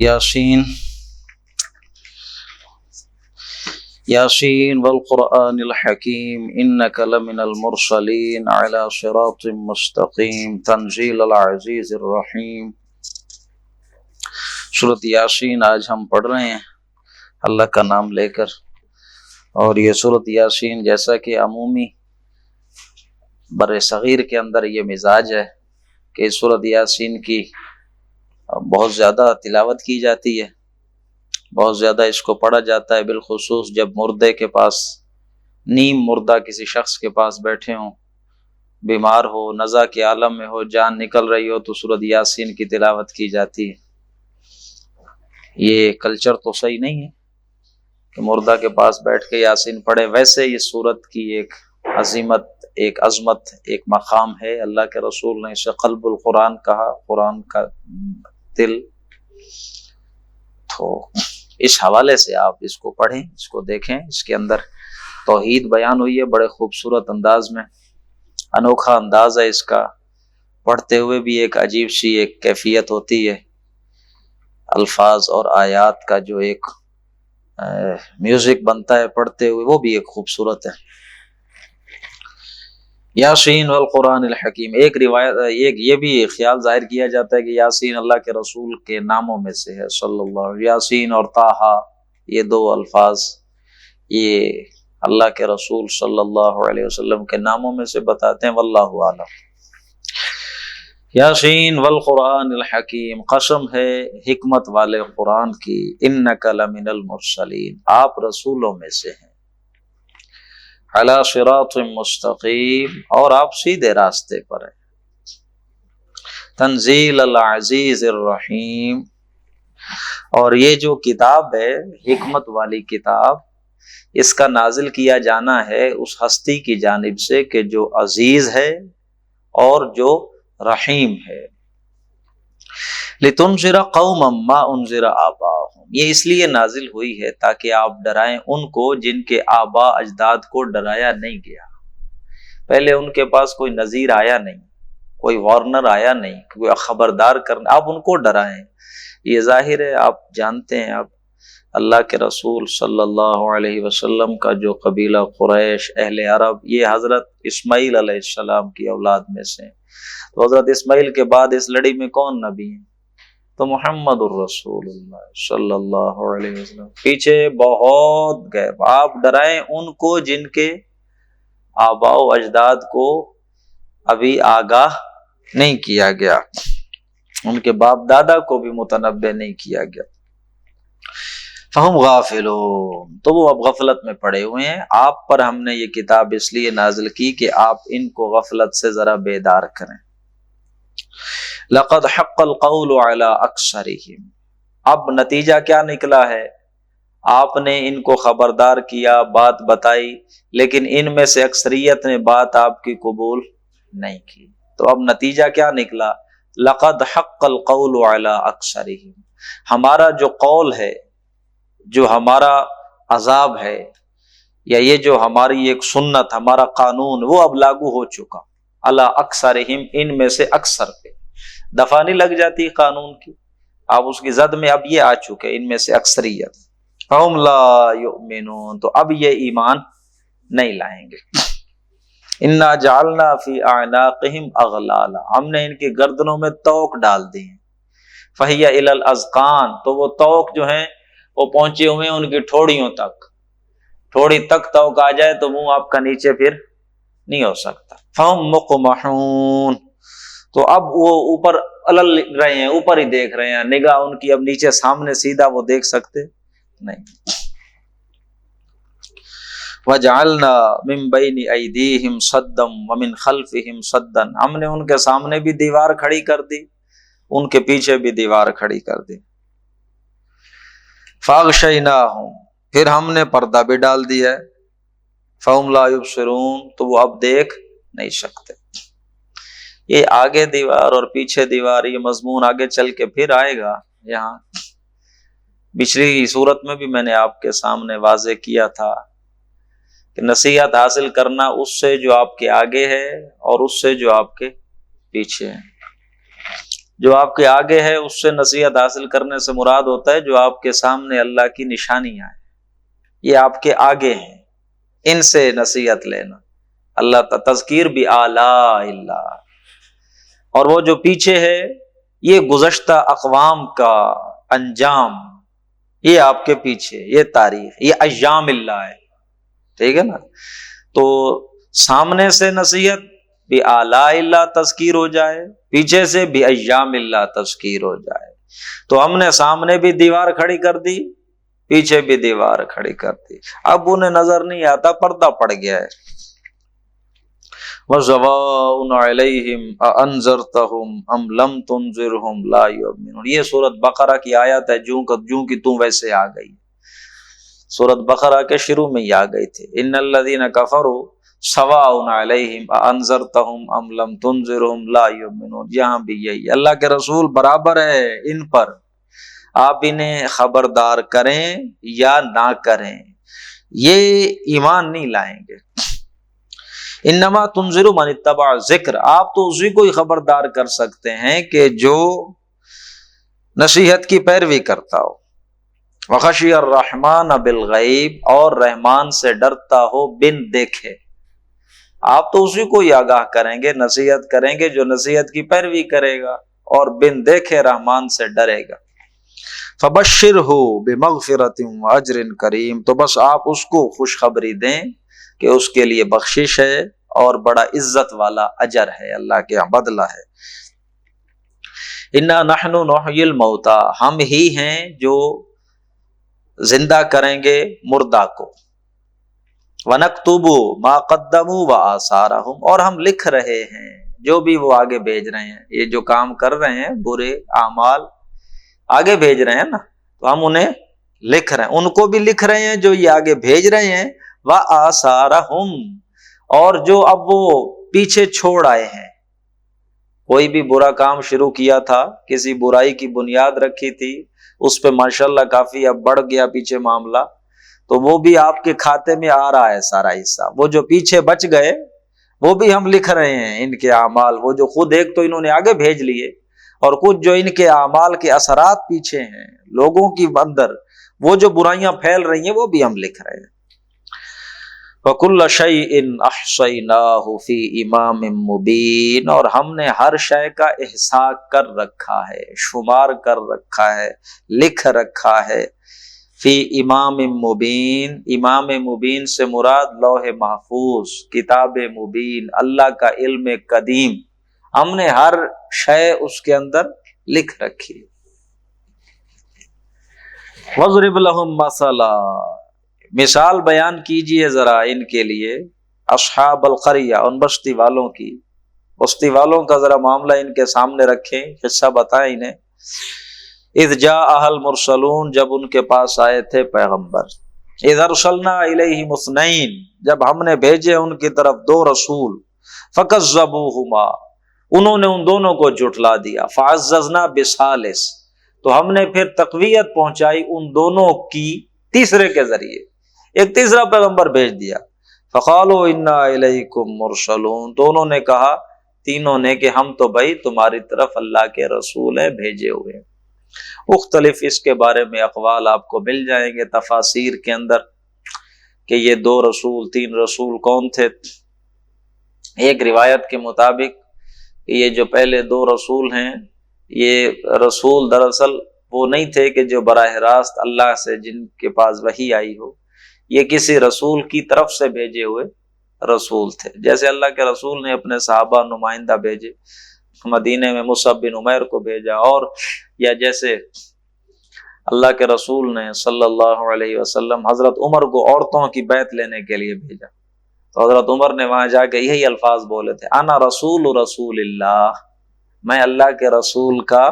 یاسین یاسین والقرآن الحکیم انک لمن المرسلین علی صراط مستقیم تنزیل العزیز الرحیم۔ سورۃ یاسین آج ہم پڑھ رہے ہیں اللہ کا نام لے کر، اور یہ سورۃ یاسین جیسا کہ عمومی بر صغیر کے اندر یہ مزاج ہے کہ سورۃ یاسین کی بہت زیادہ تلاوت کی جاتی ہے، بہت زیادہ اس کو پڑھا جاتا ہے، بالخصوص جب مردے کے پاس، نیم مردہ کسی شخص کے پاس بیٹھے ہوں، بیمار ہو، نزع کے عالم میں ہو، جان نکل رہی ہو، تو سورۃ یاسین کی تلاوت کی جاتی ہے۔ یہ کلچر تو صحیح نہیں ہے کہ مردہ کے پاس بیٹھ کے یاسین پڑھے۔ ویسے یہ سورت کی ایک عظمت، ایک عظمت، ایک مقام ہے۔ اللہ کے رسول نے اسے قلب القرآن کہا، قرآن کا دل۔ تو اس حوالے سے آپ اس کو پڑھیں، اس کو دیکھیں، اس کے اندر توحید بیان ہوئی ہے بڑے خوبصورت انداز میں، انوکھا انداز ہے اس کا، پڑھتے ہوئے بھی ایک عجیب سی ایک کیفیت ہوتی ہے، الفاظ اور آیات کا جو ایک میوزک بنتا ہے پڑھتے ہوئے، وہ بھی ایک خوبصورت ہے۔ یاسین والقرآن الحکیم، ایک روایت، ایک یہ بھی خیال ظاہر کیا جاتا ہے کہ یاسین اللہ کے رسول کے ناموں میں سے ہے صلی اللہ علیہ وسلم۔ یاسین اور طٰہٰ، یہ دو الفاظ یہ اللہ کے رسول صلی اللہ علیہ وسلم کے ناموں میں سے بتاتے ہیں، واللہ اعلم۔ یاسین والقرآن الحکیم، قسم ہے حکمت والے قرآن کی، انک لمن المرسلین، آپ رسولوں میں سے ہیں، علی صراط مستقیم، اور آپ سیدھے راستے پر ہیں، تنزیل العزیز الرحیم، اور یہ جو کتاب ہے حکمت والی کتاب، اس کا نازل کیا جانا ہے اس ہستی کی جانب سے کہ جو عزیز ہے اور جو رحیم ہے۔ لتنذر قوما ما انذر آباؤہم، یہ اس لیے نازل ہوئی ہے تاکہ آپ ڈرائیں ان کو جن کے آبا اجداد کو ڈرایا نہیں گیا، پہلے ان کے پاس کوئی نذیر آیا نہیں، کوئی وارنر آیا نہیں، کوئی خبردار کرنا، آپ ان کو ڈرائیں۔ یہ ظاہر ہے، آپ جانتے ہیں، آپ اللہ کے رسول صلی اللہ علیہ وسلم کا جو قبیلہ قریش، اہل عرب، یہ حضرت اسماعیل علیہ السلام کی اولاد میں سے ہیں، تو حضرت اسماعیل کے بعد اس لڑی میں کون نبی ہیں؟ تو محمد الرسول اللہ صلی اللہ علیہ وسلم۔ پیچھے بہت گئے، آپ ڈرائیں ان کو جن کے آباء و اجداد کو ابھی آگاہ نہیں کیا گیا، ان کے باپ دادا کو بھی متنبہ نہیں کیا گیا۔ فہم غافلون، تو وہ اب غفلت میں پڑے ہوئے ہیں، آپ پر ہم نے یہ کتاب اس لیے نازل کی کہ آپ ان کو غفلت سے ذرا بیدار کریں۔ لقد حق القول علی اکثرہم، اب نتیجہ کیا نکلا ہے؟ آپ نے ان کو خبردار کیا، بات بتائی، لیکن ان میں سے اکثریت نے بات آپ کی قبول نہیں کی، تو اب نتیجہ کیا نکلا؟ لقد حق القول علی اکثرہم، ہمارا جو قول ہے، جو ہمارا عذاب ہے، یا یہ جو ہماری ایک سنت، ہمارا قانون، وہ اب لاگو ہو چکا، علی اکثرہم، ان میں سے اکثر پہ۔ دفعہ نہیں لگ جاتی قانون کی، آپ اس کی زد میں اب یہ آ چکے، ان میں سے اکثریت۔ فہم لا یؤمنون، تو اب یہ ایمان نہیں لائیں گے۔ انا جعلنا فی اعناقہم اغلالا، ہم نے ان کی گردنوں میں توق ڈال دی ہیں، فہی الی الاذقان، تو وہ توق جو ہیں وہ پہنچے ہوئے ہیں ان کی ٹھوڑیوں تک، ٹھوڑی تک توق آ جائے تو منہ آپ کا نیچے پھر نہیں ہو سکتا۔ فہم مقمحون، تو اب وہ اوپر الل رہے ہیں، اوپر ہی دیکھ رہے ہیں، نگاہ ان کی اب نیچے سامنے سیدھا وہ دیکھ سکتے نہیں۔ وَجَعَلْنَا مِن بَيْنِ أَيْدِيهِمْ صَدًّا وَمِنْ خَلْفِهِمْ صَدًّا، ہم نے ان کے سامنے بھی دیوار کھڑی کر دی، ان کے پیچھے بھی دیوار کھڑی کر دی۔ فَأَغْشَيْنَاهُمْ، پھر ہم نے پردہ بھی ڈال دیا ہے، فَهُمْ لَا يُبْصِرُونَ، تو وہ اب دیکھ نہیں سکتے۔ یہ آگے دیوار اور پیچھے دیوار، یہ مضمون آگے چل کے پھر آئے گا۔ یہاں پچھلی صورت میں بھی میں نے آپ کے سامنے واضح کیا تھا کہ نصیحت حاصل کرنا اس سے جو آپ کے آگے ہے اور اس سے جو آپ کے پیچھے ہے۔ جو آپ کے آگے ہے اس سے نصیحت حاصل کرنے سے مراد ہوتا ہے جو آپ کے سامنے اللہ کی نشانیاں ہیں، یہ آپ کے آگے ہیں، ان سے نصیحت لینا۔ اللہ تذکیر بھی اعلی اللہ، اور وہ جو پیچھے ہے یہ گزشتہ اقوام کا انجام، یہ آپ کے پیچھے، یہ تاریخ، یہ ایام اللہ ہے، ٹھیک ہے نا۔ تو سامنے سے نصیحت بھی اعلی اللہ تذکیر ہو جائے، پیچھے سے بھی ایام اللہ تذکیر ہو جائے، تو ہم نے سامنے بھی دیوار کھڑی کر دی، پیچھے بھی دیوار کھڑی کر دی، اب انہیں نظر نہیں آتا، پردہ پڑ گیا ہے۔ وَسَوَاءٌ عَلَيْهِمْ أَأَنذَرْتَهُمْ أَمْ لَمْ تُنذِرْهُمْ لَا يُؤْمِنُونَ، یہ سورۃ بقرہ کی آیت ہے، جوں کہ تم ویسے آ گئی، سورۃ بقرہ کے شروع میں ہی آ گئی تھی۔ إِنَّ الَّذِينَ كَفَرُوا سَوَاءٌ عَلَيْهِمْ أَأَنذَرْتَهُمْ أَمْ لَمْ تُنذِرْهُمْ لَا يُؤْمِنُونَ، یہاں بھی یہی، اللہ کے رسول برابر ہے ان پر، آپ انہیں خبردار کریں یا نہ کریں یہ ایمان نہیں لائیں گے۔ انما تنذر من اتبع ذکر، آپ تو اسی کو ہی خبردار کر سکتے ہیں کہ جو نصیحت کی پیروی کرتا ہو، وخشی الرحمن بالغیب، اور رحمان سے ڈرتا ہو بن دیکھے، آپ تو اسی کو ہی آگاہ کریں گے، نصیحت کریں گے جو نصیحت کی پیروی کرے گا اور بن دیکھے رحمان سے ڈرے گا۔ فبشرہ بمغفرۃ واجر کریم، تو بس آپ اس کو خوشخبری دیں کہ اس کے لیے بخشش ہے اور بڑا عزت والا اجر ہے، اللہ کے یہاں بدلہ ہے۔ انا نحن نحیی الموتى، ہم ہی ہیں جو زندہ کریں گے مردہ کو، ونکتب ما قدموا وآثارهم، اور ہم لکھ رہے ہیں جو بھی وہ آگے بھیج رہے ہیں، یہ جو کام کر رہے ہیں برے اعمال آگے بھیج رہے ہیں نا، تو ہم انہیں لکھ رہے ہیں، ان کو بھی لکھ رہے ہیں جو یہ آگے بھیج رہے ہیں، وآثارهم، اور جو اب وہ پیچھے چھوڑ آئے ہیں، کوئی بھی برا کام شروع کیا تھا، کسی برائی کی بنیاد رکھی تھی، اس پہ ماشاءاللہ کافی اب بڑھ گیا پیچھے معاملہ، تو وہ بھی آپ کے کھاتے میں آ رہا ہے سارا حصہ، وہ جو پیچھے بچ گئے وہ بھی ہم لکھ رہے ہیں ان کے اعمال، وہ جو خود ایک تو انہوں نے آگے بھیج لیے، اور کچھ جو ان کے اعمال کے اثرات پیچھے ہیں لوگوں کی اندر، وہ جو برائیاں پھیل رہی ہیں وہ بھی ہم لکھ رہے ہیں۔ وَكُلَّ شَيْءٍ أَحْصَيْنَاهُ فِي إِمَامٍ مُبِينٍ، اور ہم نے ہر شے کا احصاء کر رکھا ہے، شمار کر رکھا ہے، لکھ رکھا ہے، فی امام مبین، امام مبین سے مراد لوح محفوظ، کتاب مبین، اللہ کا علم قدیم، ہم نے ہر شے اس کے اندر لکھ رکھی۔ وَاضْرِبْ لَهُمْ مَثَلًا، مثال بیان کیجئے ذرا ان کے لیے، اصحاب القریہ، ان بستی والوں کی، بستی والوں کا ذرا معاملہ ان کے سامنے رکھیں، قصہ بتائیں انہیں۔ اذ جاء المرسلون، جب ان کے پاس آئے تھے پیغمبر، اذ ارسلنا الیہم اثنین، جب ہم نے بھیجے ان کی طرف دو رسول، فکذبوہما، انہوں نے ان دونوں کو جھٹلا دیا، فعززنا بثالث، تو ہم نے پھر تقویت پہنچائی ان دونوں کی تیسرے کے ذریعے، ایک تیسرا پیغمبر بھیج دیا، فقالوا انا الیکم مرسلون، تو انہوں نے کہا تینوں نے کہ ہم تو بھائی تمہاری طرف اللہ کے رسول ہیں، بھیجے ہوئے ہیں۔ مختلف اس کے بارے میں اقوال آپ کو مل جائیں گے تفاسیر کے اندر کہ یہ دو رسول تین رسول کون تھے۔ ایک روایت کے مطابق یہ جو پہلے دو رسول ہیں، یہ رسول دراصل وہ نہیں تھے کہ جو براہ راست اللہ سے جن کے پاس وحی آئی ہو، یہ کسی رسول کی طرف سے بھیجے ہوئے رسول تھے، جیسے اللہ کے رسول نے اپنے صحابہ نمائندہ بھیجے، مدینے میں مصعب بن عمیر کو بھیجا، اور یا جیسے اللہ کے رسول نے صلی اللہ علیہ وسلم حضرت عمر کو عورتوں کی بیعت لینے کے لیے بھیجا، تو حضرت عمر نے وہاں جا کے یہی الفاظ بولے تھے، انا رسول اللہ، میں اللہ کے رسول کا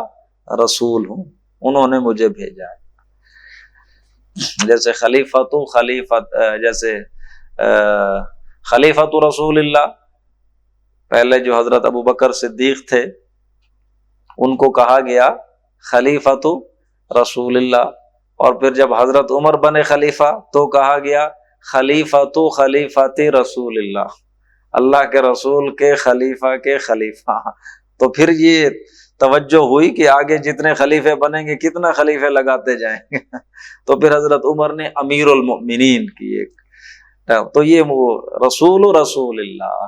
رسول ہوں، انہوں نے مجھے بھیجا ہے۔ جیسے خلیفۃ رسول اللہ، پہلے جو حضرت ابو بکر صدیق تھے ان کو کہا گیا خلیفۃ رسول اللہ، اور پھر جب حضرت عمر بنے خلیفہ تو کہا گیا خلیفۃ رسول اللہ، اللہ کے رسول کے خلیفہ کے خلیفہ، تو پھر یہ توجہ ہوئی کہ آگے جتنے خلیفے بنیں گے کتنا خلیفے لگاتے جائیں گے تو پھر حضرت عمر نے امیر المؤمنین کی ایک، تو یہ وہ رسول اللہ۔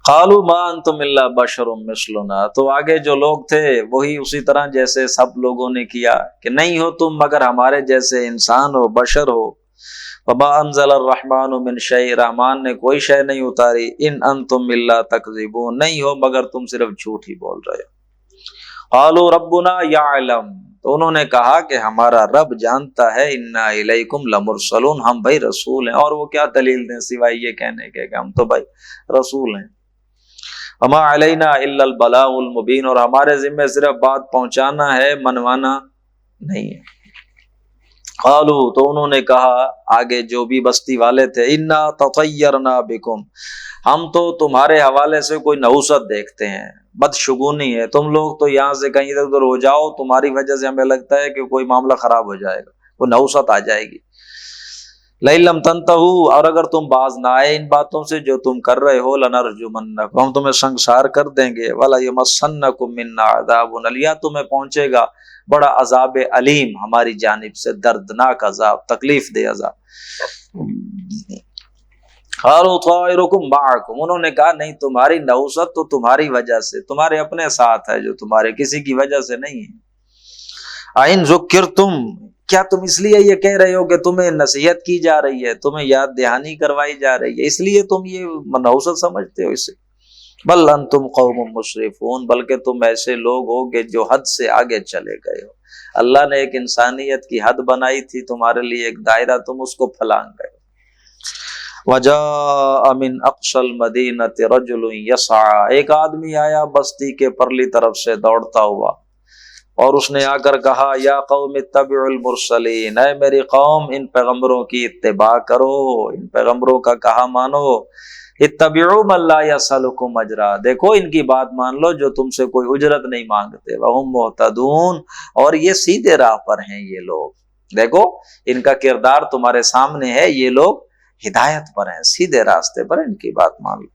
قالوا ما انتم الا بشر مثلنا، تو آگے جو لوگ تھے وہی اسی طرح جیسے سب لوگوں نے کیا کہ نہیں ہو تم مگر ہمارے جیسے انسان ہو، بشر ہو۔ وما انزل الرحمن من شیء، رحمان نے کوئی شے نہیں اتاری، ان انتم الا تکذبون، نہیں ہو مگر تم صرف جھوٹ ہی بول رہے ہو۔ قالوا ربنا یعلم، تو انہوں نے کہا کہ ہمارا رب جانتا ہے، انا الیکم لمرسلون، ہم بھائی رسول ہیں، اور وہ کیا دلیل دیں سوائے یہ کہنے کے کہ ہم تو بھائی رسول ہیں۔ وما علینا الا البلاغ المبین، اور ہمارے ذمہ صرف بات پہنچانا ہے، منوانا نہیں ہے۔ قالوا، تو انہوں نے کہا آگے جو بھی بستی والے تھے، انا تطیرنا بکم، ہم تو تمہارے حوالے سے کوئی نحوست دیکھتے ہیں، بدشگونی ہے، تم لوگ تو یہاں سے کہیں ادھر ہو جاؤ، تمہاری وجہ سے ہمیں لگتا ہے کہ کوئی معاملہ خراب ہو جائے گا، کوئی نحوست آ جائے گی۔ لئن لم تنتہوا، اور اگر تم باز نہ آئے ان باتوں سے جو تم کر رہے ہو، لنرجمنکم، ہم تمہیں سنگسار کر دیں گے، ولا یمسنکم منا عذاب الیم، تمہیں پہنچے گا بڑا عذاب علیم ہماری جانب سے، دردناک عذاب، تکلیف دہ عذاب۔ قالوا طائرکم معکم، انہوں نے کہا نہیں، تمہاری نحوست تو تمہاری وجہ سے، تمہارے اپنے ساتھ ہے، جو تمہارے کسی کی وجہ سے نہیں ہے۔ اَإِن ذُكِّرْتُمْ، کیا تم اس لیے یہ کہہ رہے ہو کہ تمہیں نصیحت کی جا رہی ہے، تمہیں یاد دہانی کروائی جا رہی ہے، اس لیے تم یہ نحوست سمجھتے ہو اسے؟ بل انتم قوم مسرفون، بلکہ تم ایسے لوگ ہو کہ جو حد سے آگے چلے گئے ہو، اللہ نے ایک انسانیت کی حد بنائی تھی تمہارے لیے، ایک دائرہ، تم اس کو پھلانگ گئے۔ وجاء من اقصى المدینة رجل یسعى، ایک آدمی آیا بستی کے پرلی طرف سے دوڑتا ہوا، اور اس نے آ کر کہا یا قوم اتبعوا المرسلین، اے میری قوم ان پیغمبروں کی اتباع کرو، ان پیغمبروں کا کہا مانو، اتبعوا من لا یسألکم اجرا، دیکھو ان کی بات مان لو جو تم سے کوئی اجرت نہیں مانگتے، وہم مہتدون، اور یہ سیدھے راہ پر ہیں یہ لوگ، دیکھو ان کا کردار تمہارے سامنے ہے، یہ لوگ ہدایت پر ہیں، سیدھے راستے پر، ان کی بات مان لو۔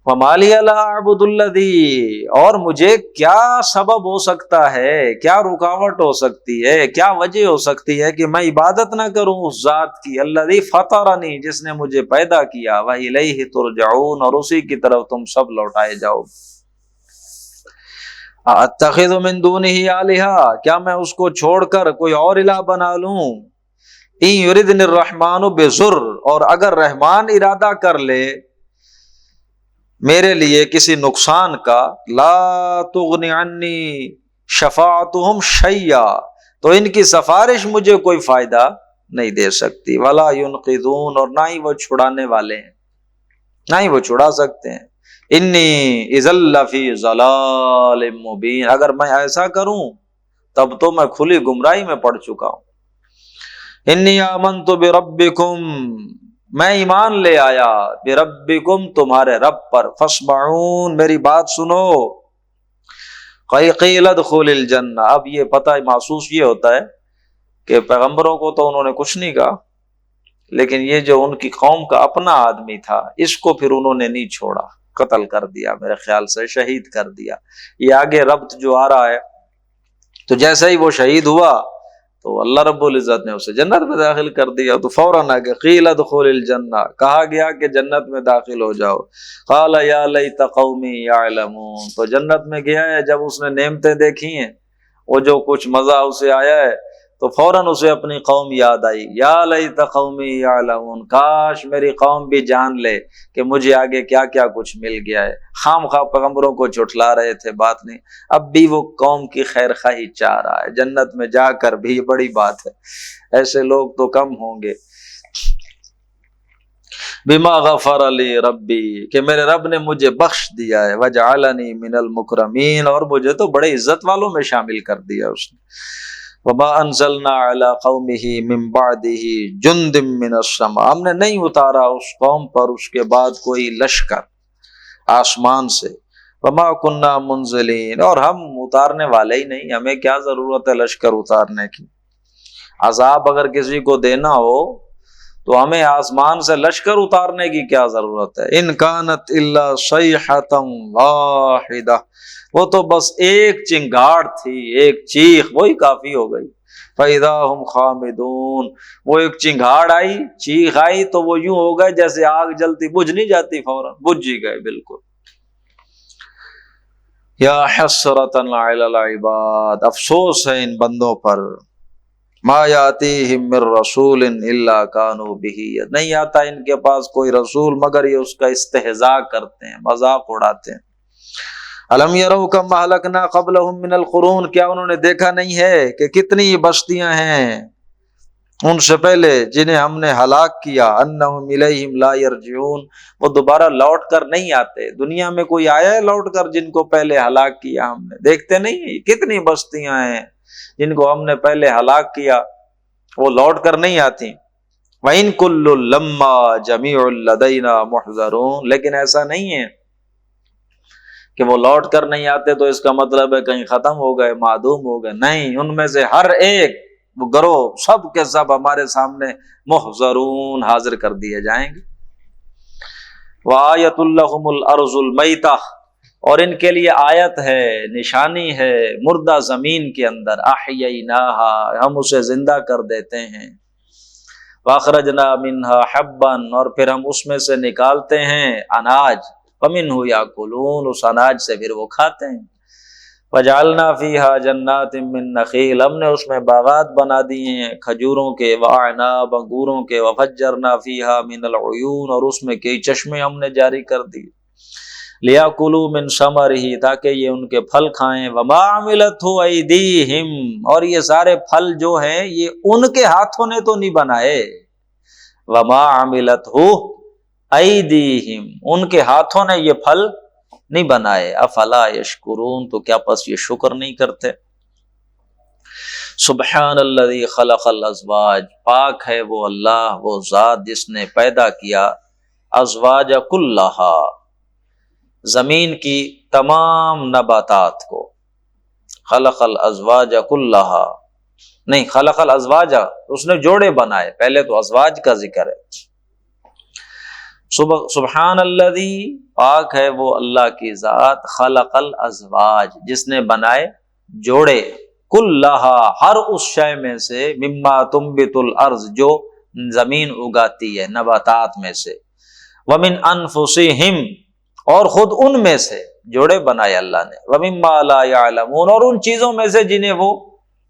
وَمَا لِيَ لَا أَعْبُدُ الَّذِي، اور مجھے کیا سبب ہو سکتا ہے، کیا رکاوٹ ہو سکتی ہے، کیا وجہ ہو سکتی ہے کہ میں عبادت نہ کروں اس ذات کی، الَّذِي فَطَرَنِي، جس نے مجھے پیدا کیا، وَإِلَيْهِ تُرْجَعُونَ، اور اسی کی طرف تم سب لوٹائے جاؤ۔ أَتَّخِذُ مِن دُونِهِ آلِهَةً، کیا میں اس کو چھوڑ کر کوئی اور الہ بنا لوں؟ إِن يُرِدْنِ الرَّحْمَنُ بِضُرٍّ، اور اگر رحمان ارادہ کر لے میرے لیے کسی نقصان کا، لا تغنی عنی شفاعتهم شیئا، تو ان کی سفارش مجھے کوئی فائدہ نہیں دے سکتی، ولا ينقذون، اور نہ ہی وہ چھڑانے والے ہیں، نہ ہی وہ چھڑا سکتے ہیں۔ انی اذا لفی ضلال مبین، اگر میں ایسا کروں تب تو میں کھلی گمراہی میں پڑ چکا ہوں۔ انی آمنت بربکم، میں ایمان لے آیا، بربکم، تمہارے رب پر، فاسمعون، میری بات سنو۔ قیل ادخل الجنہ، اب یہ پتہ محسوس یہ ہوتا ہے کہ پیغمبروں کو تو انہوں نے کچھ نہیں کہا، لیکن یہ جو ان کی قوم کا اپنا آدمی تھا، اس کو پھر انہوں نے نہیں چھوڑا، قتل کر دیا، میرے خیال سے شہید کر دیا۔ یہ آگے ربط جو آ رہا ہے، تو جیسے ہی وہ شہید ہوا تو اللہ رب العزت نے اسے جنت میں داخل کر دیا، تو فوراً آگے قیل ادخل الجنہ، کہا گیا کہ جنت میں داخل ہو جاؤ۔ قال یا لیت قومی یعلمون، تو جنت میں گیا ہے، جب اس نے نعمتیں دیکھی ہیں، وہ جو کچھ مزہ اسے آیا ہے، تو فوراً اسے اپنی قوم یاد آئی، یا لیت قومی یعلمون، کاش میری قوم بھی جان لے کہ مجھے آگے کیا کیا کچھ مل گیا ہے۔ خام خواہ پیغمبروں کو جھٹلا رہے تھے، بات نہیں، اب بھی وہ قوم کی خیر خواہی چاہ رہا ہے، جنت میں جا کر بھی، یہ بڑی بات ہے، ایسے لوگ تو کم ہوں گے۔ بما غفر لی ربی، کہ میرے رب نے مجھے بخش دیا ہے، وجعلنی من المکرمین، اور مجھے تو بڑے عزت والوں میں شامل کر دیا اس نے۔ وما انزلنا علی قومہ من بعدہ جند من السماء، ہم نے نہیں اتارا اس قوم پر اس کے بعد کوئی لشکر آسمان سے، وما کننا منزلین، اور ہم اتارنے والے ہی نہیں، ہمیں کیا ضرورت ہے لشکر اتارنے کی۔ عذاب اگر کسی کو دینا ہو تو ہمیں آسمان سے لشکر اتارنے کی کیا ضرورت ہے؟ ان کانت الا صیحۃ واحدہ، وہ تو بس ایک چنگاڑ تھی، ایک چیخ، وہی کافی ہو گئی۔ فاذا ہم خامدون، وہ ایک چنگاڑ آئی، چیخ آئی تو وہ یوں ہو گئے جیسے آگ جلتی بجھ نہیں جاتی، فوراً بجھ ہی گئے بالکل۔ یا حسرۃ علی العباد، افسوس ہے ان بندوں پر، ما یاتیہم من رسول الا کانوا بہ، نہیں آتا ان کے پاس کوئی رسول مگر یہ اس کا استہزاء کرتے ہیں، مذاق اڑاتے ہیں۔ الم یروا کم اہلکنا قبلہم من القرون، کیا انہوں نے دیکھا نہیں ہے کہ کتنی بستیاں ہیں ان سے پہلے جنہیں ہم نے ہلاک کیا، انہم الیہم لا یرجعون، وہ دوبارہ لوٹ کر نہیں آتے۔ دنیا میں کوئی آیا ہے لوٹ کر جن کو پہلے ہلاک کیا ہم نے؟ دیکھتے نہیں کتنی بستیاں ہیں جن کو ہم نے پہلے ہلاک کیا، وہ لوٹ کر نہیں آتی۔ وَإِن كُلٌّ لَمَّا جَمِيعٌ لَدَيْنَا مُحْضَرُونَ، لیکن ایسا نہیں ہے کہ وہ لوٹ کر نہیں آتے تو اس کا مطلب ہے کہیں ختم ہو گئے، معدوم ہو گئے، نہیں، ان میں سے ہر ایک وہ گروہ سب کے سب ہمارے سامنے محضرون، حاضر کر دیے جائیں گے۔ وَآیَةٌ لَهُمُ الْأَرْضُ الْمَيْتَةُ، اور ان کے لیے آیت ہے، نشانی ہے مردہ زمین کے اندر، احییناها، ہم اسے زندہ کر دیتے ہیں، واخرجنا منها حبا، اور پھر ہم اس میں سے نکالتے ہیں اناج، فمنه یاکلون، اس اناج سے پھر وہ کھاتے ہیں۔ وجعلنا فیها جنات من نخیل، ہم نے اس میں باغات بنا دیے ہیں کھجوروں کے، واعناب، انگوروں کے، وفجرنا فیها من العیون، اور اس میں کئی چشمے ہم نے جاری کر دی، لیاکلوا من ثمرہ، تاکہ یہ ان کے پھل کھائیں، وما عملتہ ایدیہم، اور یہ سارے پھل جو ہیں یہ ان کے ہاتھوں نے تو نہیں بنائے، وما عملتہ ایدیہم، ان کے ہاتھوں نے یہ پھل نہیں بنائے، افلا یشکرون، تو کیا پس یہ شکر نہیں کرتے؟ سبحان الذی خلق الازواج، پاک ہے وہ اللہ، وہ ذات جس نے پیدا کیا ازواج کلہا، زمین کی تمام نباتات کو، خلق الازواج کلہا، نہیں خلق الازواج، اس نے جوڑے بنائے، پہلے تو ازواج کا ذکر ہے۔ سبحان الذی، پاک ہے وہ اللہ کی ذات، خلق الازواج، جس نے بنائے جوڑے، کلہا، ہر اس شے میں سے، مما تنبت الارض، جو زمین اگاتی ہے نباتات میں سے، ومن انفسہم، اور خود ان میں سے جوڑے بنائے اللہ نے، ومما لا یعلمون، اور ان چیزوں میں سے جنہیں وہ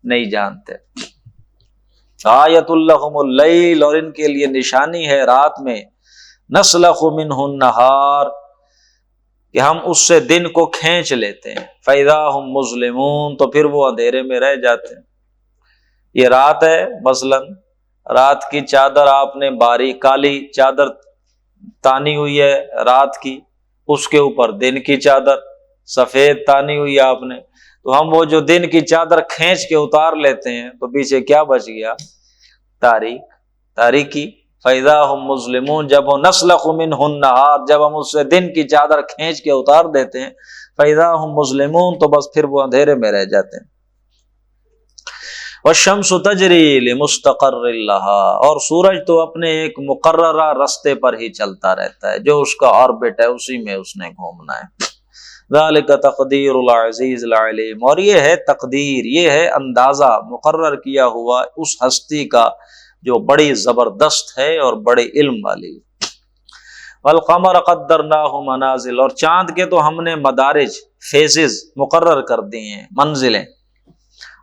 نہیں جانتے۔ آیۃ لہم اللیل، اور ان کے لیے نشانی ہے رات میں، نسلخ منہ النہار، کہ ہم اس سے دن کو کھینچ لیتے ہیں، فاذا ہم مظلمون، تو پھر وہ اندھیرے میں رہ جاتے ہیں۔ یہ رات ہے، مثلا رات کی چادر آپ نے باریک کالی چادر تانی ہوئی ہے رات کی، اس کے اوپر دن کی چادر سفید تانی ہوئی ہے آپ نے، تو ہم وہ جو دن کی چادر کھینچ کے اتار لیتے ہیں تو پیچھے کیا بچ گیا؟ تاریکی۔ فَإِذَا هُمْ مُظْلِمُونَ، جب وہ نسلخ مِنْهُ النَّهَارَ، جب ہم اس سے دن کی چادر کھینچ کے اتار دیتے ہیں، فَإِذَا هُمْ مُظْلِمُونَ، تو بس پھر وہ اندھیرے میں رہ جاتے ہیں۔ وَالشَّمْسُ تَجْرِي لِمُسْتَقَرٍّ لَهَا، اور سورج تو اپنے ایک مقررہ رستے پر ہی چلتا رہتا ہے، جو اس کا آربٹ ہے اسی میں اس نے گھومنا ہے۔ ذَلِكَ تَقْدِيرُ الْعَزِيزِ الْعَلِيمِ، اور یہ ہے تقدیر، یہ ہے اندازہ مقرر کیا ہوا اس ہستی کا جو بڑی زبردست ہے اور بڑے علم والی۔ والقمر قدرناہ منازل، اور چاند کے تو ہم نے مدارج، فیزز مقرر کر دیے ہیں، منزلیں،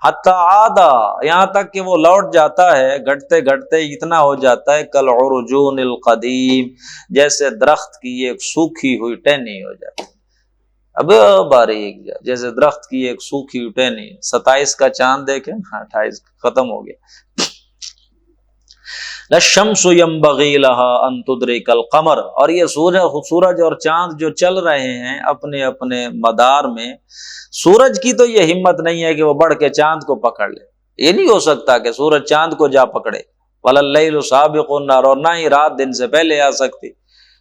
حتی عادا، یہاں تک کہ وہ لوٹ جاتا ہے گھٹتے گھٹتے اتنا ہو جاتا ہے کالعرجون القدیم، جیسے درخت کی ایک سوکھی ہوئی ٹہنی ہو جاتی ہے، اب باریک جیسے درخت کی ایک سوکھی ہوئی ٹہنی۔ 27 کا چاند دیکھیں، 28 ختم ہو گیا۔ لَلشَّمْسُ يَنبَغِي لَهَا أَن تُدْرِكَ الْقَمَرَ، اور یہ سورج اور چاند جو چل رہے ہیں اپنے اپنے مدار میں، سورج کی تو یہ ہمت نہیں ہے کہ وہ بڑھ کے چاند کو پکڑ لے، یہ نہیں ہو سکتا کہ سورج چاند کو جا پکڑے۔ وَلَلَّيْلُ سَابِقُ النَّهَارِ، اور نہ ہی رات دن سے پہلے آ سکتی۔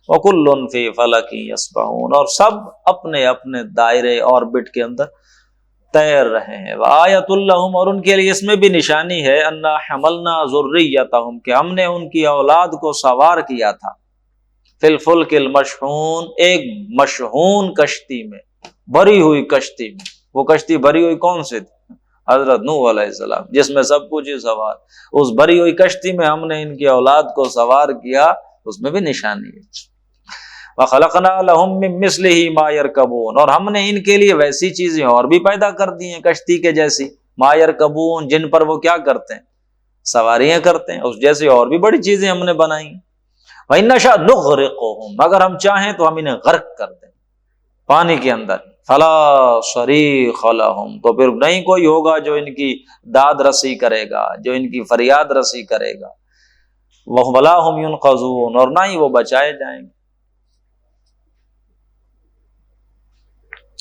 وَكُلٌّ فِي فَلَكٍ يَسْبَحُونَ، اور سب اپنے اپنے دائرے آربٹ کے اندر تیر رہے ہیں۔ وآیۃ لہم، اور ان کے لیے اس میں بھی نشانی ہے، انا حملنا ذریتہم، کہ ہم نے ان کی اولاد کو سوار کیا تھا، فی الفلک المشحون، ایک مشحون کشتی میں، بھری ہوئی کشتی میں۔ وہ کشتی بھری ہوئی کون سی تھی؟ حضرت نوح علیہ السلام، جس میں سب کچھ ہی سوار، اس بھری ہوئی کشتی میں ہم نے ان کی اولاد کو سوار کیا، اس میں بھی نشانی ہے۔ وَخَلَقْنَا لَهُم مِّن مِّثْلِهِ مَا يَرْكَبُونَ، اور ہم نے ان کے لیے ویسی چیزیں اور بھی پیدا کر دی ہیں کشتی کے جیسی، ما يركبون، جن پر وہ کیا کرتے ہیں؟ سواریاں کرتے ہیں، اس جیسی اور بھی بڑی چیزیں ہم نے بنائی۔ وَإِن نَّشَأْ نُغْرِقْهُمْ، اگر ہم چاہیں تو ہم انہیں غرق کر دیں پانی کے اندر، فلا صریخ لہم، تو پھر نہیں کوئی ہوگا جو ان کی داد رسی کرے گا، جو ان کی فریاد رسی کرے گا، ولا هم ينقذون، اور نہ ہی وہ بچائے جائیں گے۔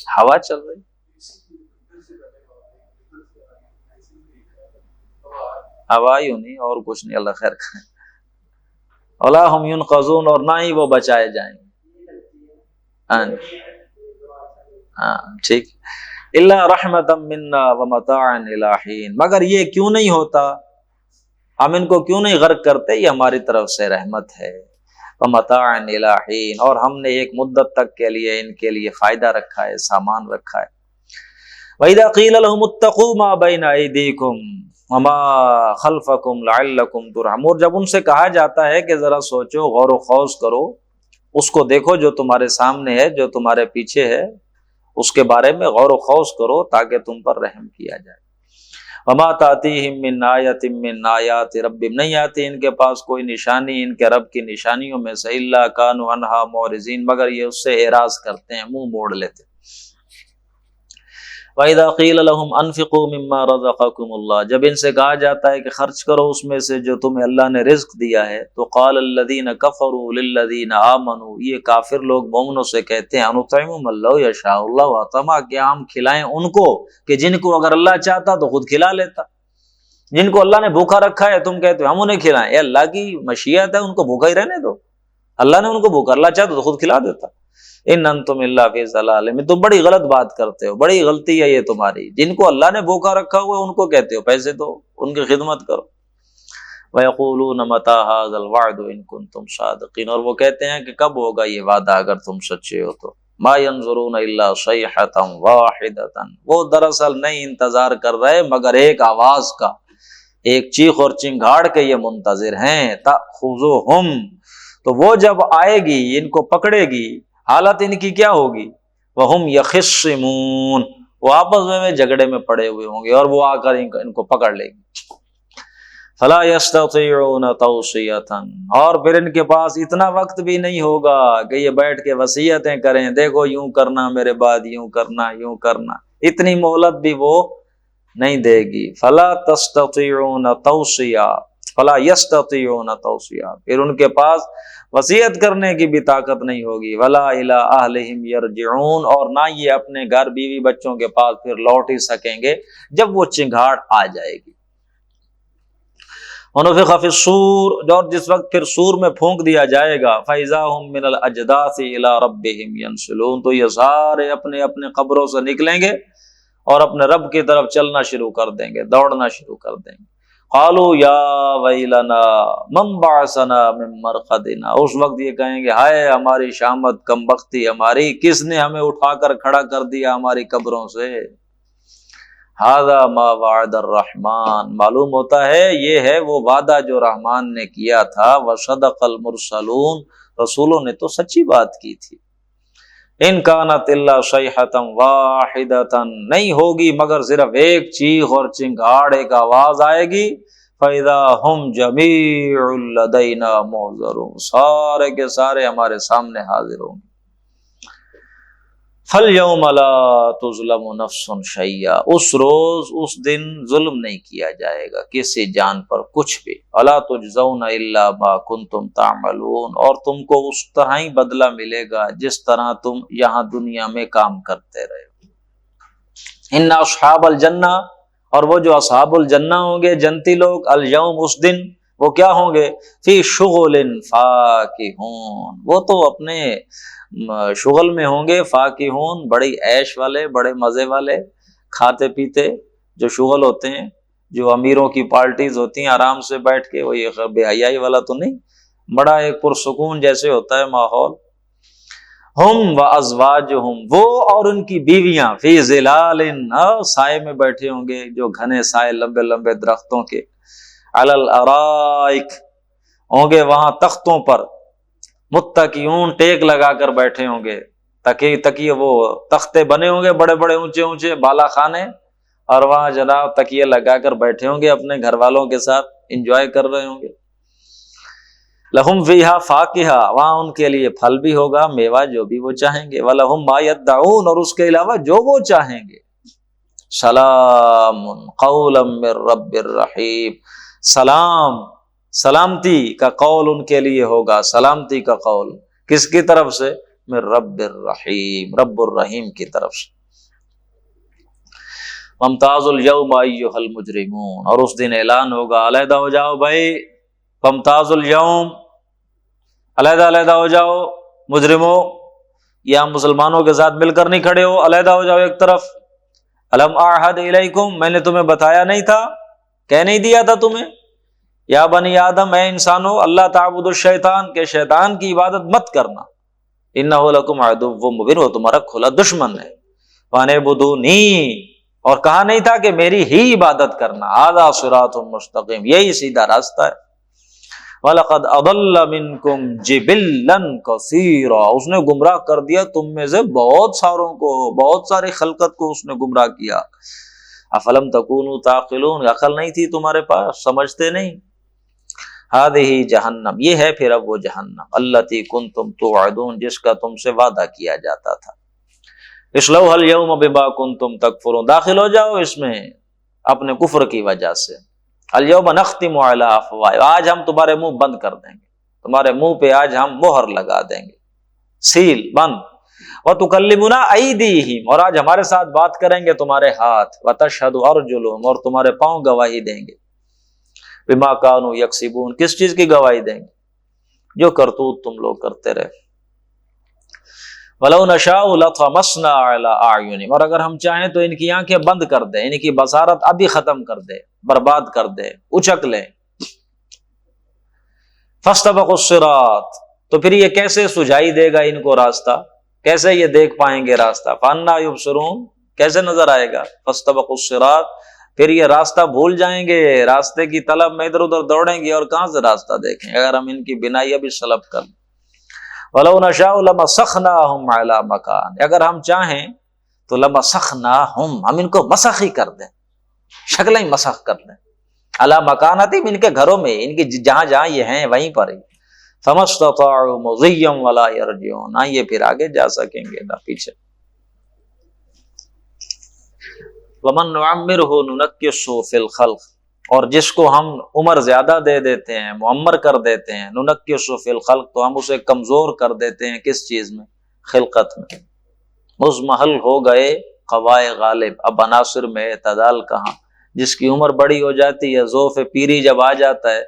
ہوا چل رہی، ہوا ہی نہیں اور کچھ نہیں، اللہ خیر کرے۔ ولا هم ينقذون، اور نہ ہی وہ بچائے جائیں گے۔ ہاں ٹھیک، الا رحمتا منا ومتاعا الی حین، مگر یہ کیوں نہیں ہوتا، ہم ان کو کیوں نہیں غرق کرتے، یہ ہماری طرف سے رحمت ہے، ومتاعا الی حین، اور ہم نے ایک مدت تک کے لیے ان کے لیے فائدہ رکھا ہے، سامان رکھا ہے۔ وَإِذَا قِيلَ لَهُمُ اتَّقُوا مَا بَيْنَ أَيْدِيكُمْ وَمَا خَلْفَكُمْ لَعَلَّكُمْ تُرْحَمُونَ، جب ان سے کہا جاتا ہے کہ ذرا سوچو، غور و خوض کرو، اس کو دیکھو جو تمہارے سامنے ہے، جو تمہارے پیچھے ہے، اس کے بارے میں غور و خوض کرو تاکہ تم پر رحم کیا جائے۔ وما تأتیہم من آیۃ من آیات ربہم، نہیں آتی ان کے پاس کوئی نشانی ان کے رب کی نشانیوں میں سے، الا کانوا عنہا معرضین، مگر یہ اس سے اعراض کرتے ہیں، منہ موڑ لیتے۔ وَإِذَا قِيلَ لَهُمْ أَنفِقُوا مِمَّا رَزَقَكُمُ اللَّهُ، جب ان سے کہا جاتا ہے کہ خرچ کرو اس میں سے جو تمہیں اللہ نے رزق دیا ہے، تو قال الذين كفروا للذين آمنوا، یہ کافر لوگ مومنوں سے کہتے ہیں، انطعم من لو یشاء اللہ اطعمہ، کیا ہم کھلائیں ان کو کہ جن کو اگر اللہ چاہتا تو خود کھلا لیتا، جن کو اللہ نے بھوکا رکھا ہے تم کہتے ہو ہم انہیں کھلائیں، یہ اللہ کی مشیت ہے، ان کو بھوکا ہی رہنے دو، اللہ نے ان کو بھوکا، اللہ چاہتا تو خود کھلا دیتا۔ ان انتم الا فی ضلال، تم بڑی غلط بات کرتے ہو، بڑی غلطی ہے یہ تمہاری، جن کو اللہ نے بھوکا رکھا ہوا ہے ان کو کہتے ہو پیسے دو، ان کی خدمت کرو۔ وَيَقُولُونَ مَتَىٰ هَٰذَا الْوَعْدُ إِن كُنتُمْ صَادِقِينَ، اور وہ کہتے ہیں کہ کب ہوگا یہ وعدہ اگر تم سچے ہو تو۔ مَا يَنظُرُونَ إِلَّا صَيْحَةً وَاحِدَةً، وہ دراصل نہیں انتظار کر رہے مگر ایک آواز کا، ایک چیخ اور چنگھاڑ کے یہ منتظر ہیں، تَأْخُذُهُمْ، تو وہ جب آئے گی ان کو پکڑے گی، حالت ان کی کیا ہوگی، وَهُمْ يَخِصِّمُونَ، وہ آپس میں جھگڑے میں پڑے ہوئے ہوں گے، اور وہ آ کر ان کو پکڑ لے گی۔ فَلَا يَسْتَطِيعُونَ تَوْصِيَةً، اور پھر ان کے پاس اتنا وقت بھی نہیں ہوگا کہ یہ بیٹھ کے وصیتیں کریں، دیکھو یوں کرنا میرے بعد، یوں کرنا یوں کرنا، اتنی مہلت بھی وہ نہیں دے گی۔ فَلَا تَسْتَطِيعُونَ تَوْصِيَةً، فَلَا يَسْتَطِيعُونَ تَوْصِيَةً، پھر ان کے پاس وصیت کرنے کی بھی طاقت نہیں ہوگی۔ وَلَا إِلَىٰ أَهْلِهِمْ يَرْجِعُونَ، اور نہ یہ اپنے گھر بیوی بچوں کے پاس پھر لوٹ ہی سکیں گے جب وہ چنگھاڑ آ جائے گی۔ وَنُفِخَ فِي الصُّورِ، اور جس وقت پھر سور میں پھونک دیا جائے گا، فَإِذَا هُم مِّنَ الْأَجْدَاثِ إِلَىٰ رَبِّهِمْ يَنْسِلُونَ، تو یہ سارے اپنے اپنے قبروں سے نکلیں گے اور اپنے رب کی طرف چلنا شروع کر دیں گے، دوڑنا شروع کر دیں گے۔ قالوا یا ویلنا من بعثنا من مرقدنا، اس وقت یہ کہیں گے ہائے ہماری شامت، کم بختی ہماری، کس نے ہمیں اٹھا کر کھڑا کر دیا ہماری قبروں سے۔ ھذا ما وعد الرحمن، معلوم ہوتا ہے یہ ہے وہ وعدہ جو رحمان نے کیا تھا، وصدق المرسلون، رسولوں نے تو سچی بات کی تھی۔ ان کانت الا صیحۃ واحدۃ، نہیں ہوگی مگر صرف ایک چیخ اور چنگھاڑ، ایک آواز آئے گی، فاذا هم جميع لدینا محضرون، سارے کے سارے ہمارے سامنے حاضر ہوں گے۔ فالیوم لا تظلم نفس شیئا، اس روز اس دن ظلم نہیں کیا جائے گا کسی جان پر کچھ بھی، ولا تجزون الا ما کنتم تعملون، اور تم کو اس طرح ہی بدلہ ملے گا جس طرح تم یہاں دنیا میں کام کرتے رہے۔ ان اصحاب الجنہ، اور وہ جو اصحاب الجنہ ہوں گے جنتی لوگ، الیوم اس دن وہ کیا ہوں گے، فی شغل فاکہون، وہ تو اپنے شغل میں ہوں گے، فاکہون بڑی عیش والے، بڑے مزے والے، کھاتے پیتے جو شغل ہوتے ہیں، جو امیروں کی پارٹیز ہوتی ہیں آرام سے بیٹھ کے، وہ یہ بے حیائی والا تو نہیں، بڑا ایک پرسکون جیسے ہوتا ہے ماحول۔ ہم و ازواجہم، وہ اور ان کی بیویاں، فی ظلال، سائے میں بیٹھے ہوں گے، جو گھنے سائے لمبے لمبے درختوں کے، علی الارائک، ہوں گے وہاں تختوں پر، متکئون، ٹیک لگا کر بیٹھے ہوں گے، تکیے وہ تختے بنے ہوں گے بڑے بڑے اونچے اونچے بالا خانے، اور وہاں جناب تکیے لگا کر بیٹھے ہوں گے اپنے گھر والوں کے ساتھ، انجوائے کر رہے ہوں گے۔ لہم فیہا فاکہہ، وہاں ان کے لیے پھل بھی ہوگا، میوہ جو بھی وہ چاہیں گے، ولہم ما یدعون، اور اس کے علاوہ جو وہ چاہیں گے۔ سلام قولا من رب الرحیم، سلام، سلامتی کا قول ان کے لیے ہوگا، سلامتی کا قول کس کی طرف سے؟ من رب الرحیم، رب الرحیم کی طرف سے۔ وامتاز الیوم ایھا المجرمون، اور اس دن اعلان ہوگا علیحدہ ہو جاؤ بھائی، وامتاز الیوم، علیحدہ علیحدہ ہو جاؤ مجرموں، یا مسلمانوں کے ساتھ مل کر نہیں کھڑے ہو، علیحدہ ہو جاؤ ایک طرف۔ الم اعہد الیکم، میں نے تمہیں بتایا نہیں تھا، کہہ نہیں دیا تھا تمہیں، یا بنی آدم، اے انسانو، اللہ تعبدوا الشیطان، کہ شیطان کی عبادت مت کرنا، انہ لکم عدو مبین، وہ تمہارا کھلا دشمن ہے، فاعبدونی، اور کہا نہیں تھا کہ میری ہی عبادت کرنا، ھذا صراط مستقیم، یہی سیدھا راستہ ہے۔ وَلَقَدْ أَضَلَّ مِنْكُمْ جِبِلًّا كَثِيرًا، اس نے گمراہ کر دیا تم میں سے بہت ساروں کو، بہت ساری خلقت کو اس نے گمراہ کیا۔ افلم تکونوا تعقلون، عقل نہیں تھی تمہارے پاس، سمجھتے نہیں۔ هذه جہنم، یہ ہے پھر اب وہ جہنم، التی کنتم توعدون، جس کا تم سے وعدہ کیا جاتا تھا۔ اصلوها اليوم بما کنتم تکفرون، داخل ہو جاؤ اس میں اپنے کفر کی وجہ سے۔ الیوم نختم علی افواہہم، آج ہم تمہارے منہ بند کر دیں گے، تمہارے منہ پہ آج ہم مہر لگا دیں گے، سیل بند۔ وتکلمنا ایدیہم، اور آج ہمارے ساتھ بات کریں گے تمہارے ہاتھ، وتشہد ارجلہم، اور تمہارے پاؤں گواہی دیں گے، بما کانوا یکسبون، کس چیز کی گواہی دیں گے؟ جو کرتوت تم لوگ کرتے رہے۔ وَلَوْ نَشَاءُ لَطَمَسْنَا عَلَىٰ أَعْيُنِهِمْ، اور اگر ہم چاہیں تو ان کی آنکھیں بند کر دیں، ان کی بصارت ابھی ختم کر دیں، برباد کر دیں، اچک لیں۔ فَاسْتَبَقُوا الصِّرَاطَ، تو پھر یہ کیسے سجائی دے گا ان کو راستہ، کیسے یہ دیکھ پائیں گے راستہ؟ فَأَنَّىٰ يُبْصِرُونَ، کیسے نظر آئے گا؟ فَاسْتَبَقُوا الصِّرَاطَ، پھر یہ راستہ بھول جائیں گے، راستے کی طلب میں ادھر ادھر دوڑیں گے، اور کہاں سے راستہ دیکھیں اگر ہم ان کی بینائی ابھی سلب کر لیں۔ وَلَوْ نَشَاءُ لَمَسَخْنَاهُمْ عَلَىٰ مَكَانٍ، اگر ہم چاہیں تو لَمَسَخْنَاهُمْ، ہم ان کو مسخ ہی کر دیں، شکلیں ہی مسخ کر دیں، عَلَىٰ مَكَانَتِهِمْ، ان کے گھروں میں، ان کی جہاں جہاں یہ ہیں وہیں پر ہی۔ فَمَا اسْتَطَاعُوا مُضِيًّا وَلَا يَرْجِعُونَ، نہ یہ پھر آگے جا سکیں گے نہ پیچھے۔ وَمَن نُعَمِّرْهُ نُنَكِّسْهُ فِي الْخَلْقِ، اور جس کو ہم عمر زیادہ دے دیتے ہیں، معمر کر دیتے ہیں، نُنَكِّسْهُ فِي الْخَلْقِ، تو ہم اسے کمزور کر دیتے ہیں، کس چیز میں؟ خلقت میں۔ مزمحل ہو گئے قوائے غالب، اب عناصر میں اعتدال کہاں؟ جس کی عمر بڑی ہو جاتی ہے، ذوف پیری جب آ جاتا ہے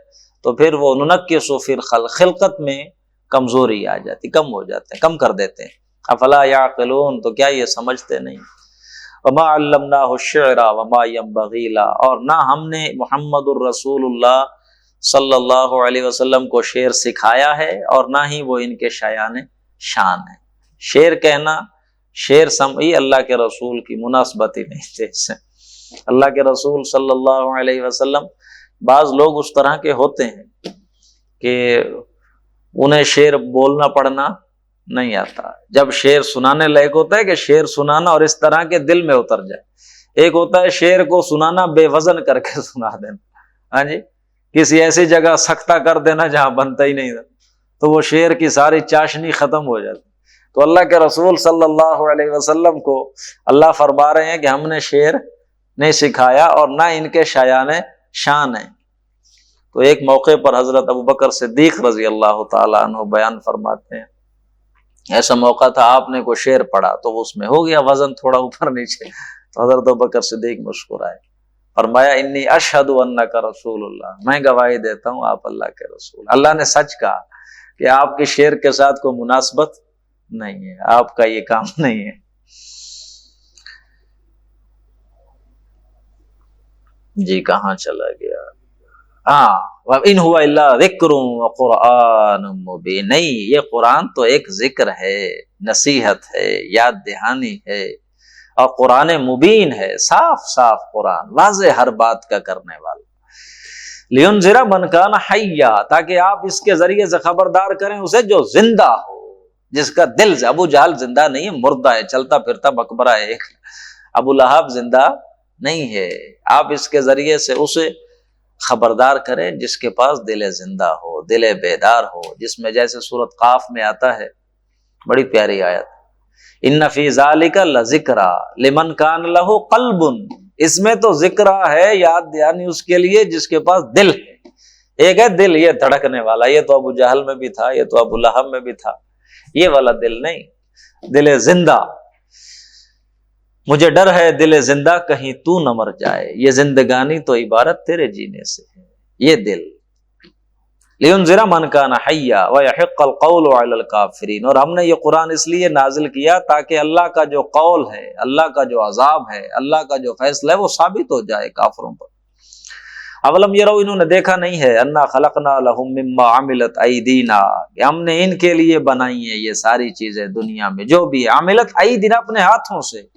تو پھر وہ نُنَكِّسُ فِي الْخَلْقِ، خلقت میں کمزوری آ جاتی، کم ہو جاتے ہیں، کم کر دیتے ہیں۔ افلا یعقلون، تو کیا یہ سمجھتے نہیں؟ وما علمناہ الشعر وما ينبغی له، اور نہ ہم نے محمد الرسول اللہ صلی اللہ علیہ وسلم کو شعر سکھایا ہے، اور نہ ہی وہ ان کے شایان شان ہے۔ شعر کہنا، شعر سمعی اللہ کے رسول کی مناسبت ہی نہیں تھے اس سے۔ اللہ کے رسول صلی اللہ علیہ وسلم، بعض لوگ اس طرح کے ہوتے ہیں کہ انہیں شعر بولنا پڑھنا نہیں آتا، جب شعر سنانے لائق ہوتا ہے کہ شعر سنانا اور اس طرح کے دل میں اتر جائے۔ ایک ہوتا ہے شعر کو سنانا بے وزن کر کے سنا دینا، ہاں جی، کسی ایسی جگہ سکتہ کر دینا جہاں بنتا ہی نہیں تھا، تو وہ شعر کی ساری چاشنی ختم ہو جاتی۔ تو اللہ کے رسول صلی اللہ علیہ وسلم کو اللہ فرما رہے ہیں کہ ہم نے شعر نہیں سکھایا اور نہ ان کے شایان شان ہیں۔ تو ایک موقع پر حضرت ابوبکر صدیق رضی اللہ تعالیٰ عنہ بیان فرماتے ہیں، ایسا موقع تھا آپ نے کوئی شعر پڑھا تو اس میں ہو گیا وزن تھوڑا اوپر نیچے، تو حضرت ابوبکر صدیق مسکرائے، فرمایا انی اشہد انک رسول اللہ، میں گواہی دیتا ہوں آپ اللہ کے رسول۔ اللہ نے سچ کہا کہ آپ کے شعر کے ساتھ کوئی مناسبت نہیں ہے، آپ کا یہ کام نہیں ہے۔ جی کہاں چلا گیا؟ ہاں ان ہوا الا ذکر وقرآن مبین، نہیں یہ قرآن تو ایک ذکر ہے، نصیحت ہے، یاد دہانی ہے، اور قرآن مبین ہے، صاف صاف قرآن، واضح ہر بات کا کرنے والا۔ لینذر من کان حیا، تاکہ آپ اس کے ذریعے سے خبردار کریں اسے جو زندہ ہو، جس کا دل، ابو جہل زندہ نہیں ہے، مردہ ہے، چلتا پھرتا مقبرہ ہے ایک۔ ابو لہب زندہ نہیں ہے، آپ اس کے ذریعے سے اسے خبردار کریں جس کے پاس دل زندہ ہو، دل بیدار ہو، جس میں جیسے سورۃ قاف میں آتا ہے، بڑی پیاری آیت، ان فی ذالک لذکرا لمن کان لہ قلب، اس میں تو ذکر ہے، یاد دہانی اس کے لیے جس کے پاس دل ہے۔ ایک ہے دل یہ دھڑکنے والا، یہ تو ابو جہل میں بھی تھا، یہ تو ابو لہب میں بھی تھا، یہ والا دل نہیں، دل زندہ۔ مجھے ڈر ہے دل زندہ کہیں تو نہ مر جائے، یہ زندگانی تو عبارت تیرے جینے سے ہے، یہ دل۔ لینذر من کان حیا ویحق القول علی الکافرین، اور ہم نے یہ قرآن اس لیے نازل کیا تاکہ اللہ کا جو قول ہے، اللہ کا جو عذاب ہے، اللہ کا جو فیصلہ ہے وہ ثابت ہو جائے کافروں پر۔ اولم یرو، انہوں نے دیکھا نہیں ہے، انا خلقنا لهم مما عملت ایدینا، کہ ہم نے ان کے لیے بنائی ہیں یہ ساری چیزیں دنیا میں جو بھی عملت ایدینا، اپنے ہاتھوں سے،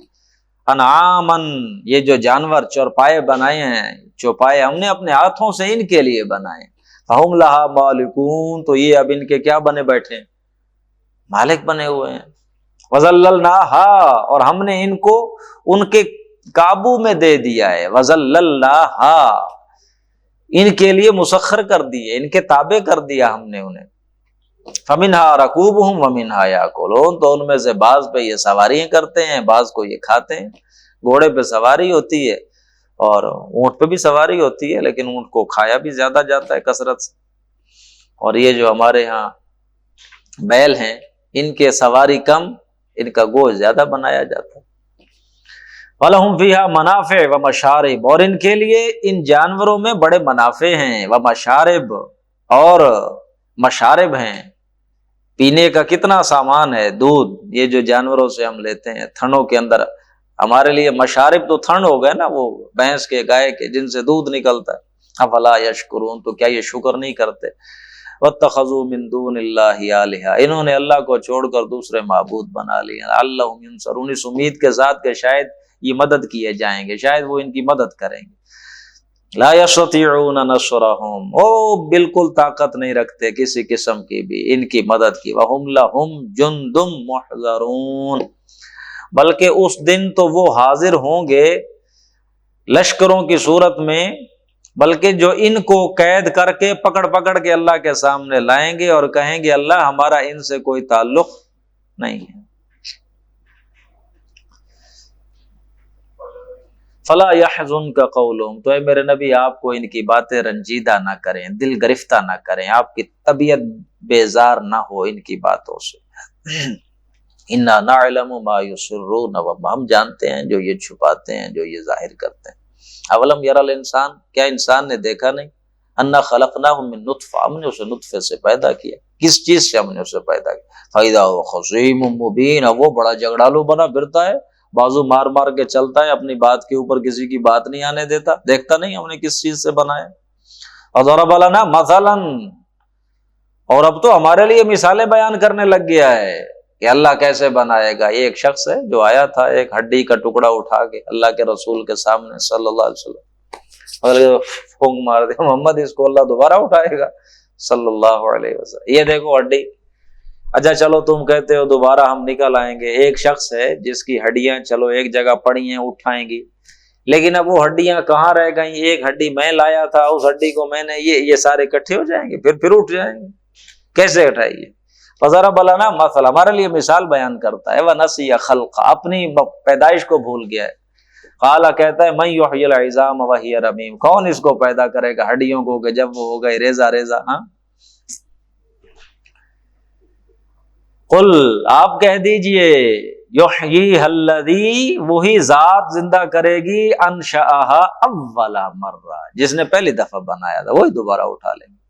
انعامن، یہ جو جانور چوپائے بنائے ہیں، چوپائے ہم نے اپنے ہاتھوں سے ان کے لیے بنائے، فہم لہا مالکون، تو یہ اب ان کے کیا بنے بیٹھے ہیں؟ مالک بنے ہوئے ہیں۔ وذللناہا، اور ہم نے ان کو ان کے قابو میں دے دیا ہے، وذللناہا، ان کے لیے مسخر کر دیے، ان کے تابع کر دیا ہم نے انہیں۔ فمنہا رکوبہم ومنہا یاکلون، تو ان میں سے بعض پہ یہ سواریاں کرتے ہیں، بعض کو یہ کھاتے ہیں۔ گھوڑے پہ سواری ہوتی ہے اور اونٹ پہ بھی سواری ہوتی ہے، لیکن اونٹ کو کھایا بھی زیادہ جاتا ہے کثرت سے، اور یہ جو ہمارے ہاں بیل ہیں ان کے سواری کم، ان کا گوشت زیادہ بنایا جاتا ہے۔ وَلَهُمْ فِيهَا مَنَافِعُ وَمَشَارِبُ، اور ان کے لیے ان جانوروں میں بڑے منافع ہیں، وَمَشَارِبُ، اور مشارب ہیں، پینے کا کتنا سامان ہے، دودھ، یہ جو جانوروں سے ہم لیتے ہیں تھنوں کے اندر، ہمارے لیے مشارب تو تھن ہو گئے نا، وہ بھینس کے، گائے کے، جن سے دودھ نکلتا ہے۔ افلا یشکرون، تو کیا یہ شکر نہیں کرتے؟ واتخذوا من دون اللہ الہا، انہوں نے اللہ کو چھوڑ کر دوسرے معبود بنا لیے، لعلہم ینصرون، اس امید کے ساتھ کہ شاید یہ مدد کیے جائیں گے، شاید وہ ان کی مدد کریں گے۔ لا یستطیعون نصرہم، او بالکل طاقت نہیں رکھتے کسی قسم کی بھی ان کی مدد کی، وہم لہم جند محضرون، بلکہ اس دن تو وہ حاضر ہوں گے لشکروں کی صورت میں، بلکہ جو ان کو قید کر کے پکڑ کے اللہ کے سامنے لائیں گے اور کہیں گے اللہ ہمارا ان سے کوئی تعلق نہیں ہے۔ فلا يحزنك قولهم، تو اے میرے نبی آپ کو ان کی باتیں رنجیدہ نہ کریں، دل گرفتہ نہ کریں، آپ کی طبیعت بیزار نہ ہو ان کی باتوں سے۔ انا نعلم ما يسرون وما، ہم جانتے ہیں جو یہ چھپاتے ہیں، جو یہ ظاہر کرتے ہیں۔ اولم یر الانسان، کیا انسان نے دیکھا نہیں، انا خلقناہ من نطفہ، ہم نے اسے نطفے سے پیدا کیا، کس چیز سے ہم نے اسے پیدا کیا، فاذا هو خصیم مبین، اب وہ بڑا جھگڑالو بنا پھرتا ہے، بازو مار مار کے چلتا ہے، اپنی بات کے اوپر کسی کی بات نہیں آنے دیتا، دیکھتا نہیں ہم نے کس چیز سے بنایا۔ وضرب لنا مثلا، اور اب تو ہمارے لیے مثالیں بیان کرنے لگ گیا ہے کہ اللہ کیسے بنائے گا۔ یہ ایک شخص ہے جو آیا تھا ایک ہڈی کا ٹکڑا اٹھا کے اللہ کے رسول کے سامنے صلی اللہ علیہ وسلم، اور پھونک مار دیا، محمد اس کو اللہ دوبارہ اٹھائے گا صلی اللہ علیہ وسلم، یہ دیکھو ہڈی، اچھا چلو تم کہتے ہو دوبارہ ہم نکل آئیں گے۔ ایک شخص ہے جس کی ہڈیاں چلو ایک جگہ پڑی ہیں، اٹھائیں گی، لیکن اب وہ ہڈیاں کہاں رہ گئیں؟ ایک ہڈی میں لایا تھا، اس ہڈی کو میں نے، یہ سارے اکٹھے ہو جائیں گے، پھر اٹھ جائیں گے، کیسے اٹھائیے؟ فضرب لنا مثلا، ہمارے لیے مثال بیان کرتا ہے، ونسی خلق، اپنی پیدائش کو بھول گیا ہے۔ قال، کہتا ہے من یحیی العظام وہی رمیم، کون اس کو پیدا کرے گا ہڈیوں کو کہ جب وہ ہو گئے ریزہ ریزہ؟ ہاں، قل، آپ کہہ دیجئے، یحییھا الذی، وہی ذات زندہ کرے گی، انشأھا اول مرہ، جس نے پہلی دفعہ بنایا تھا وہی دوبارہ اٹھا لیں گے۔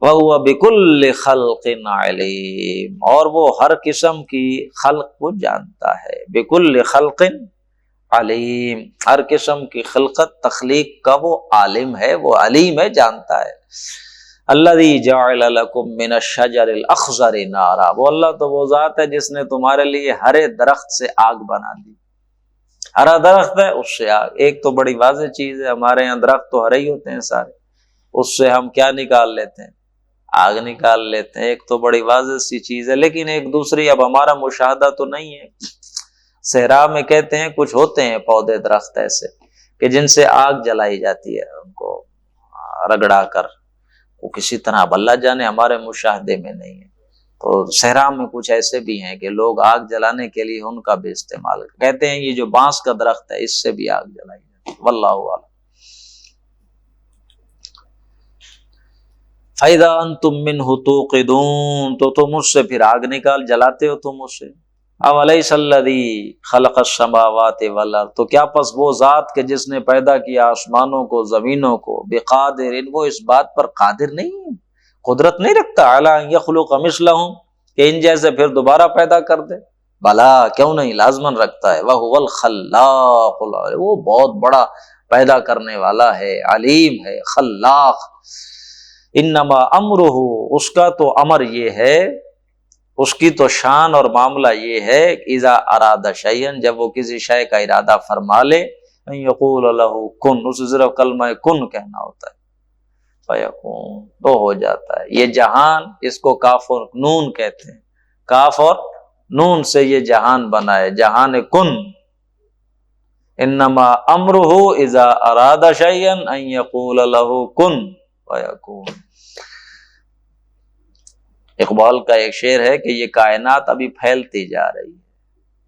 وَهُوَ بِكُلِّ خَلْقٍ عَلِيمٌ، اور وہ ہر قسم کی خلق کو جانتا ہے، بِكُلِّ خَلْقٍ علیم، ہر قسم کی خلقت تخلیق کا وہ عالم ہے، وہ علیم ہے، جانتا ہے۔ الذی جعل لکم من الشجر الاخضر نارا، وہ اللہ تو وہ ذات ہے جس نے تمہارے لیے ہرے درخت سے آگ بنا دی۔ ہرا درخت ہے اس سے آگ، ایک تو بڑی واضح چیز ہے، ہمارے یہاں درخت تو ہرے ہی ہوتے ہیں سارے، اس سے ہم کیا نکال لیتے ہیں؟ آگ نکال لیتے ہیں، ایک تو بڑی واضح سی چیز ہے۔ لیکن ایک دوسری اب ہمارا مشاہدہ تو نہیں ہے۔ صحرا میں کہتے ہیں کچھ ہوتے ہیں پودے درخت ایسے کہ جن سے آگ جلائی جاتی ہے، ان کو رگڑا کر، وہ کسی طرح اب اللہ جانے ہمارے مشاہدے میں نہیں ہے۔ تو صحرا میں کچھ ایسے بھی ہیں کہ لوگ آگ جلانے کے لیے ان کا بھی استعمال کہتے ہیں، یہ جو بانس کا درخت ہے اس سے بھی آگ جلائی جاتی ہے، واللہ اعلم۔ فَإِذَا أَنْتُم مِّنْهُ تُوقِدُونَ، تو تم اس سے پھر آگ نکال جلاتے ہو تم اسے۔ أَوَلَيْسَ الَّذِي خَلَقَ السَّمَاوَاتِ وَالْأَرْضَ، تو کیا پس وہ ذات کہ جس نے پیدا کیا آسمانوں کو زمینوں کو، بِقَادِرٍ، وہ اس بات پر قادر نہیں، قدرت نہیں رکھتا، عَلَىٰ أَن يَخْلُقَ مِثْلَهُم، کہ ان جیسے پھر دوبارہ پیدا کر دے؟ بلا، کیوں نہیں، لازماً رکھتا ہے۔ وَهُوَ الْخَلَّاقُ الْعَلِيمُ، وہ بہت بڑا پیدا کرنے والا ہے، علیم ہے، خلاق۔ انما امرہ، اس کا تو امر یہ ہے، اس کی تو شان اور معاملہ یہ ہے، اذا اراد شیئا، جب وہ کسی شے کا ارادہ فرما لے، ان یقول لہ کن، اسے صرف کلمہ کن کہنا ہوتا ہے، فیکون، تو ہو جاتا ہے۔ یہ جہان، اس کو کاف اور نون کہتے ہیں، کاف اور نون سے یہ جہان بنا ہے، جہان کن۔ انما امرہ اذا اراد شیئا ان یقول لہ کن فیکون۔ اقبال کا ایک شعر ہے کہ یہ کائنات ابھی پھیلتی جا رہی ہے،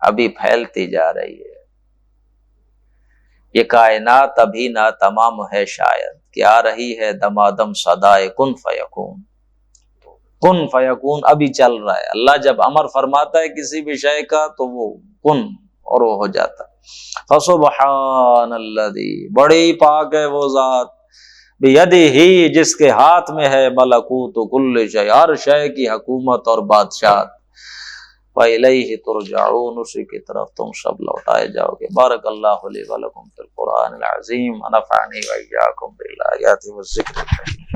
ابھی پھیلتی جا رہی ہے، یہ کائنات ابھی نہ تمام ہے شاید، کہ آ رہی ہے دمادم صدائے کن فیکون۔ کن فیکون ابھی چل رہا ہے، اللہ جب امر فرماتا ہے کسی بھی شے کا تو وہ کن، اور وہ ہو جاتا ہے۔ فسبحان الذی، بڑی پاک ہے وہ ذات، بیدہ، جس کے ہاتھ میں ہے ملکوت کل شیء، ہر شے کی حکومت اور بادشاہت، وَإِلَيْهِ تُرْجَعُونَ، اسی کی طرف تم سب لوٹائے جاؤ گے۔ بارک اللہ لی ولکم فی القرآن العظیم، ونفعنی وإیاکم بالآیات والذکر الحکیم۔